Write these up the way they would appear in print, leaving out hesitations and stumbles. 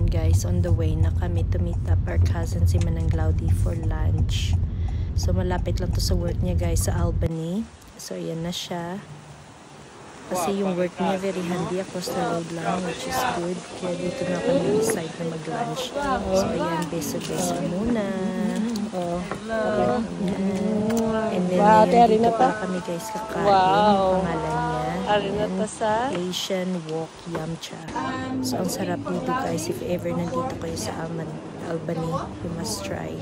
Ayan guys, on the way na kami to meet up our cousin si Manang Claudie for lunch. So malapit lang to sa work niya guys sa Albany. So ayan na siya. Kasi yung work niya very handy across the road lang, which is good. Kaya dito na kami decide na mag-lunch. So ayan, beso-beso muna. And then dito pala kami guys kakain. Pangalan niya Asian Wok Yum Cha. So ang sarap nito guys. If ever nandito kayo sa Albany, you must try.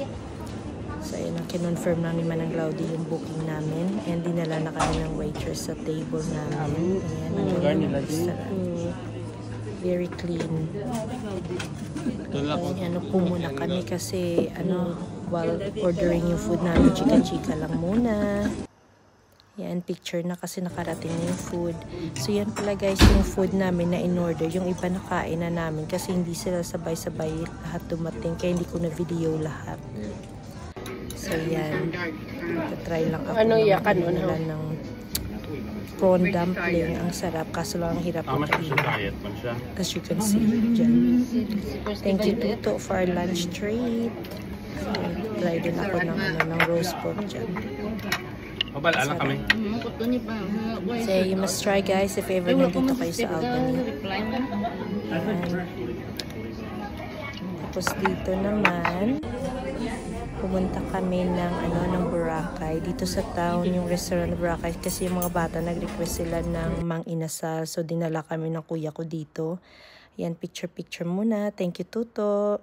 So ayun, kinonfirm namin Manang Claudie yung booking namin. And dinala na kami ng waitress sa table namin. Ayan, ang restaurant. Very clean. Ayan, po muna kami kasi while ordering yung food namin, chika-chika lang muna. Yan, picture na kasi nakarating na yung food. So yan pala guys, yung food namin na in-order. Yung iba nakain na namin kasi hindi sila sabay-sabay lahat dumating. Kaya hindi ko na video lahat. So yan, try lang ako ng prawn dumpling. Ang sarap, kaso lang ang hirap na kainin. As you can see dyan. Thank you Tuto for our lunch treat. So, try din ako ng roast pork dyan. So you must try guys if ever nandito kayo sa Albany. Tapos dito naman pumunta kami ng Boracay dito sa town, yung restaurant Boracay, kasi yung mga bata nag-request sila ng mang inasal, so dinala kami ng kuya ko dito. Yan, picture muna. Thank you Tuto.